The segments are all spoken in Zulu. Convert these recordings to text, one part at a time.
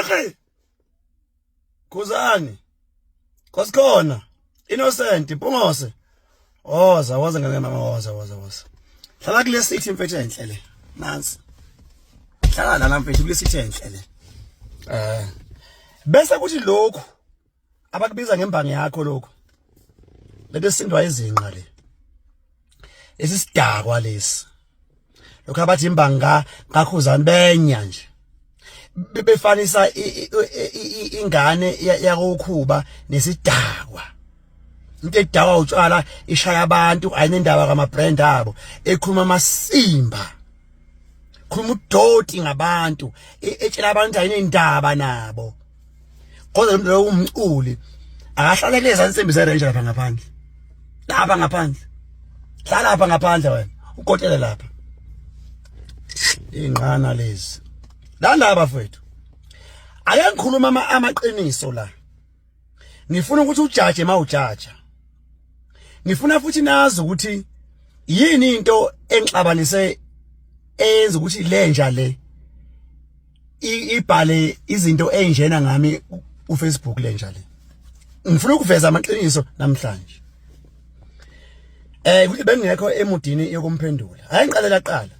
Hey, Khuzani. Kosikhona. Innocent, Mpungose. Waza ngeke mama waza. Hlala kule city mfethu enhle le. Nansi. Hlala la mfethu kule city enhle le. Bese kuthi lokho abakubiza ngembangi yakho lokho. Lento sindwa izinqa le. Esisidakwa lesi. Lokho abathi imbanga kaKhuzani benya nje. Befanisa ingane yakokhuba nesidakwa. Into edakwa utshwala ishaya abantu ayinendaba kama brand abo ekhuluma amasimba. Khuluma udoti ngabantu etshela abantu ayinendaba nabo. Kodwa lo muntu umculi akahlalele ezansimbi zerange lapha ngaphandle. Lapha ngaphandle. Hlala lapha ngaphandle wena. Ukotele lapha. Ingqana lezi. Lana bafethu. Ake ngikhuluma amaqiniso la. Ngifuna ukuthi ujaje mawujaja. Ngifuna futhi nazi ukuthi yini into engixabanise eyenza ukuthi lenja le ibhale izinto enjena ngami uFacebook lenja le. Ngifuna ukuveza amaqiniso namhlanje. Ukuthi bengekho emudini yokumphendula. Ayingiqalela qala.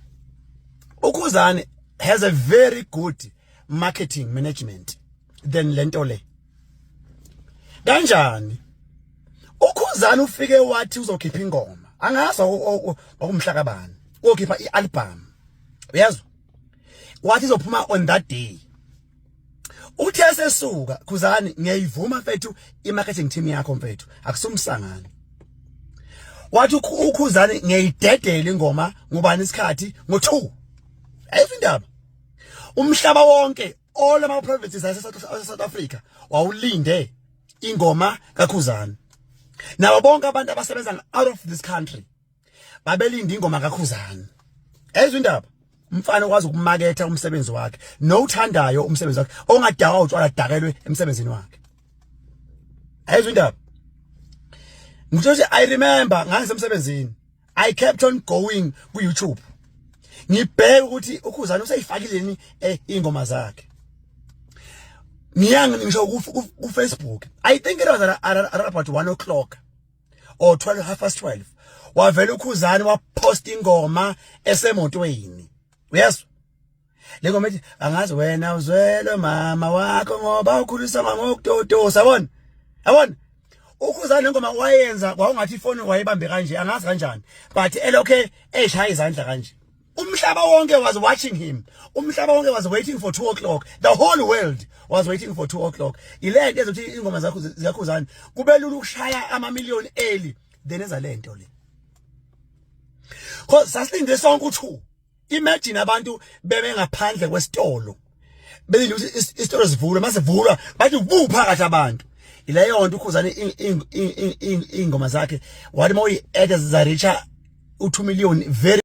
uKhuzani has a very good marketing management than lento le. Kanjani? uKhuzani ufike wathi uzokhipha ingoma. Angazi okumhlaka bani. Uzokhipha ialbum. Uyazwa? Wathi izophuma on that day. Uthi esesuka Khuzani ngiyayivuma mfethu imarketing team yakho mfethu akusumsangani. Wathi uKhuzani ngiyayidedela ingoma ngubani isikhathi ngo2. Ayizindaba. Umhlaba wonke all ama provinces South Africa wawulinde ingoma kaKhuzani. Nabo bonke abantu abasebenza out of this country babelinde ingoma kaKhuzani. Ayizindaba. Umfana okwazi ukumaketha umsebenzi wakhe nothandayo umsebenzi wakhe ongadaka utshwala dakelwe emsebenzini wakhe. Ayizindaba. Ngisho I remember ngangisemsebenzini I kept on going ku YouTube. Ngibheke ukuthi uKhuzani useyifakile ingoma zakhe. Ngisho ku Facebook. I think it was about 1 o'clock or 12:30. Wavela uKhuzani wapost ingoma esemotweni. Uyezwa? Le ngoma ethi angazi wena uzwele mama wakho ngoba ukhulisa ngokutotosa yabona? Yabona? uKhuzani lengoma wayenza kwaungathi ifoni wayebambe kanje angazi kanjani but elokhe eshaya izandla kanje. Umhlaba wonke was watching him. Umhlaba wonke was waiting for 2 o'clock. The whole world was waiting for 2 o'clock. Ile nto ezothi ingoma zakho ziyaKhuzani kubelula ukushaya amamillion early then eza lento le. Cause sasilinde sonke u2. Imagine abantu bebe ngaphandle kwesitolo. Belinde ukuthi isitolo sivulwe mase sivulwa bathi ubuphakathi abantu. Ileyo nto uKhuzani ingoma zakhe wathi moyi add za reach u2 million very